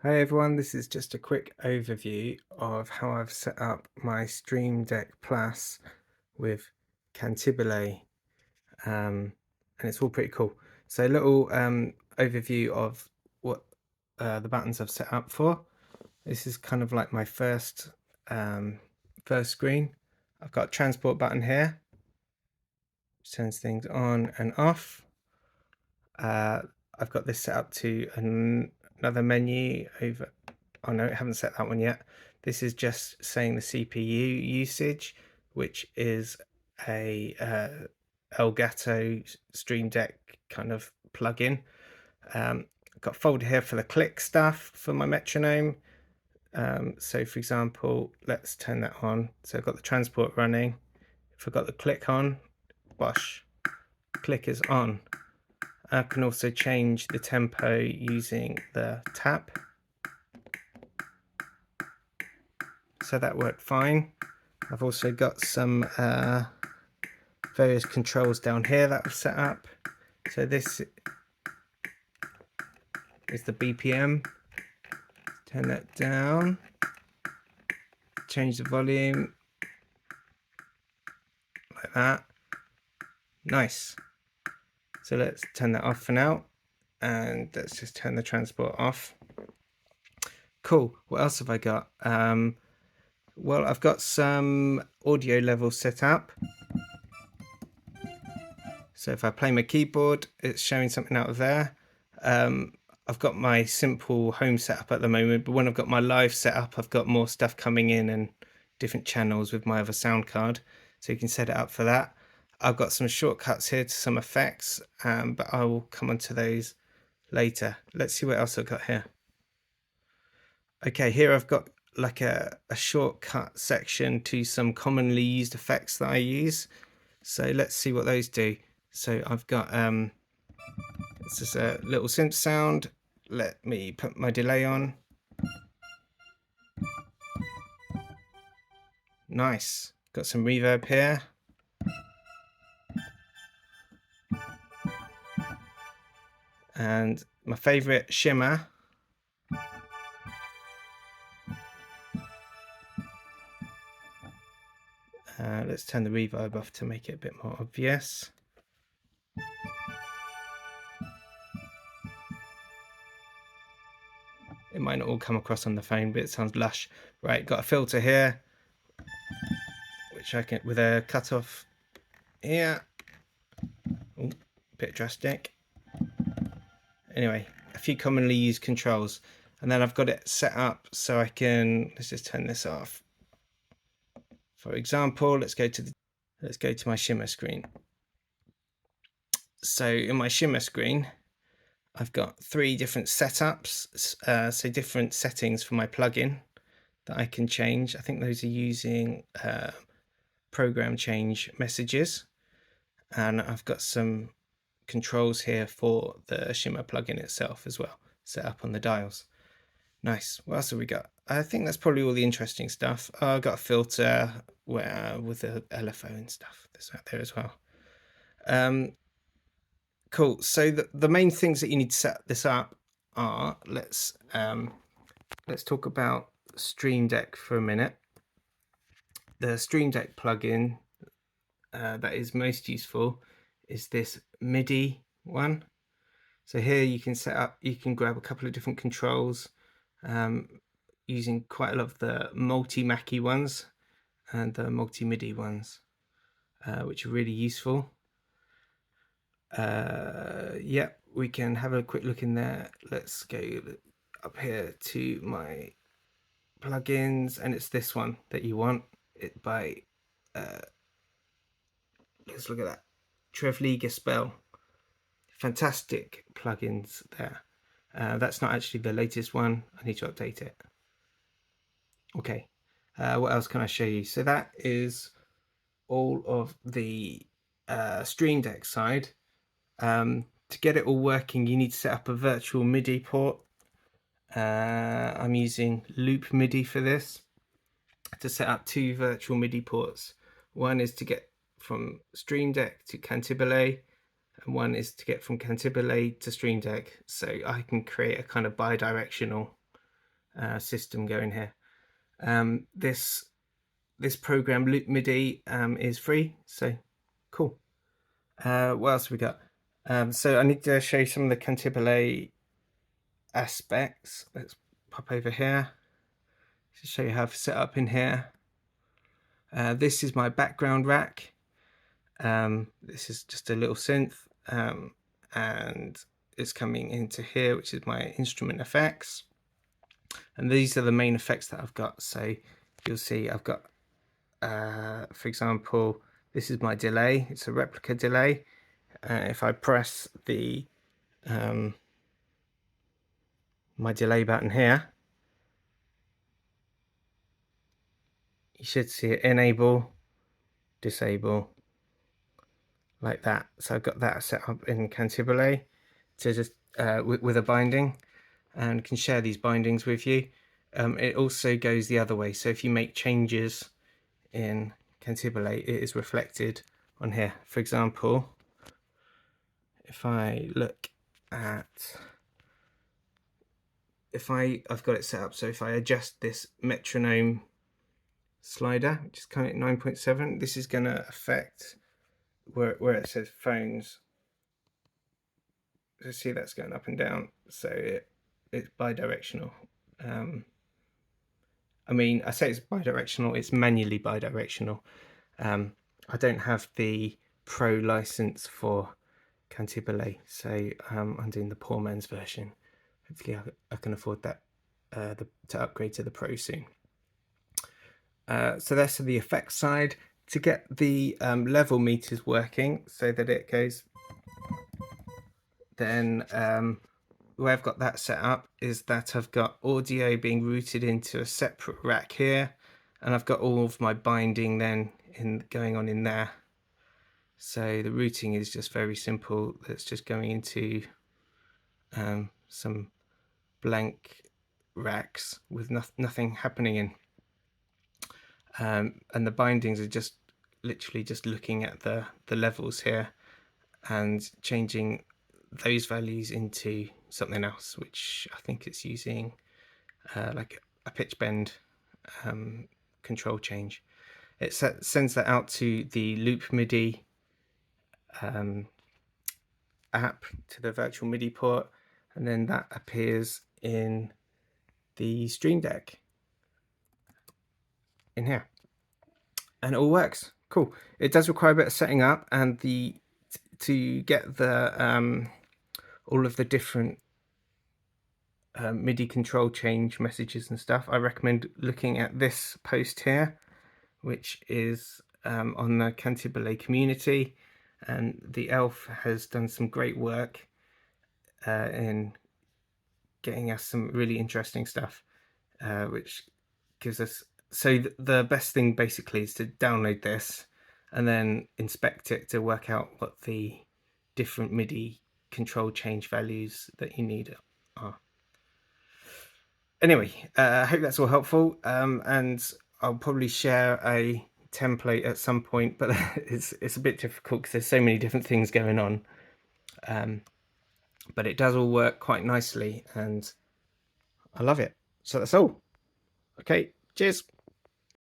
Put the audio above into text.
Hi everyone, this is just a quick overview of how I've set up my Stream Deck Plus with Cantabile, and it's all pretty cool. So a little overview of what the buttons I've set up for. This is kind of like my first screen. I've got a transport button here, which turns things on and off. I've got this set up to another menu over. Oh no, I haven't set that one yet. This is just saying the CPU usage, which is a Elgato Stream Deck kind of plugin. I've got a folder here for the click stuff for my metronome. So for example, let's turn that on. So I've got the transport running. If I've got the click on, bosh, click is on. I can also change the tempo using the tap. So that worked fine. I've also got some various controls down here that I've set up. So this is the BPM. Turn that down. Change the volume. Like that. Nice. So let's turn that off for now. And let's just turn the transport off. Cool. What else have I got? Well, I've got some audio levels set up. So if I play my keyboard, it's showing something out of there. I've got my simple home setup at the moment, but when I've got my live setup, I've got more stuff coming in and different channels with my other sound card. So you can set it up for that. I've got some shortcuts here to some effects, but I will come onto those later. Let's see what else I've got here. Okay, here I've got like a shortcut section to some commonly used effects that I use. So let's see what those do. So I've got it's just a little synth sound. Let me put my delay on. Nice. Got some reverb here. And my favorite shimmer. Let's turn the reverb off to make it a bit more obvious. It might not all come across on the phone, but it sounds lush. Right, got a filter here, which I can, with a cutoff here. Ooh, bit drastic. Anyway, a few commonly used controls. And then I've got it set up so I can, let's just turn this off. For example, let's go to my shimmer screen. So in my shimmer screen, I've got 3 different setups, so different settings for my plugin that I can change. I think those are using program change messages, and I've got some controls here for the shimmer plugin itself as well, set up on the dials. Nice. What else have we got? I think that's probably all the interesting stuff. I've got a filter with the LFO and stuff that's out there as well. Cool. So the main things that you need to set this up are, let's talk about Stream Deck for a minute. The Stream Deck plugin that is most useful is this MIDI one. So here you can set up, you can grab a couple of different controls using quite a lot of the multi-Mackie ones and the multi-MIDI ones, which are really useful. Yeah, we can have a quick look in there. Let's go up here to my plugins, and it's this one that you want. It by let's look at that, Trevliga Spell. Fantastic plugins there. That's not actually the latest one. I need to update it. Okay, what else can I show you? So that is all of the Stream Deck side. To get it all working, you need to set up a virtual MIDI port. I'm using loopMIDI for this, to set up 2 virtual MIDI ports. One is to get from Stream Deck to Cantabile, and one is to get from Cantabile to Stream Deck, so I can create a kind of bi-directional system going here. This program loopMIDI is free, so cool. What else have we got? So I need to show you some of the Cantabile aspects. Let's pop over here to show you how to set up in here. This is my background rack. This is just a little synth, and it's coming into here, which is my instrument effects. And these are the main effects that I've got. So you'll see I've got, for example, this is my delay. It's a replica delay. If I press the my delay button here, you should see it enable, disable, like that. So I've got that set up in Cantabile to just with a binding, and can share these bindings with you. It also goes the other way. So if you make changes in Cantabile, it is reflected on here. For example, if I look at, I've got it set up, so if I adjust this metronome slider, which is kind of 9.7, this is going to affect where it says phones. So see, that's going up and down, so it's bi-directional. I mean, I say it's bi-directional, it's manually bi-directional. I don't have the pro license for Cantabile, so I'm doing the poor man's version. Hopefully I can afford that to upgrade to the pro soon. So that's the effects side. To get the level meters working so that it goes, then where I've got that set up is that I've got audio being routed into a separate rack here, and I've got all of my binding then going on in there. So the routing is just very simple. It's just going into some blank racks with nothing happening in. And the bindings are just literally just looking at the levels here and changing those values into something else, which I think it's using like a pitch bend control change. It sends that out to the loopMIDI app, to the virtual MIDI port, and then that appears in the Stream Deck in here, and it all works. Cool. It does require a bit of setting up, and to get the all of the different MIDI control change messages and stuff, I recommend looking at this post here, which is on the Cantabile Community, and the elf has done some great work in getting us some really interesting stuff, which gives us, so the best thing basically is to download this and then inspect it to work out what the different MIDI control change values that you need are. Anyway, I hope that's all helpful, and I'll probably share a template at some point, but it's a bit difficult because there's so many different things going on, but it does all work quite nicely and I love it. So that's all. Okay, cheers.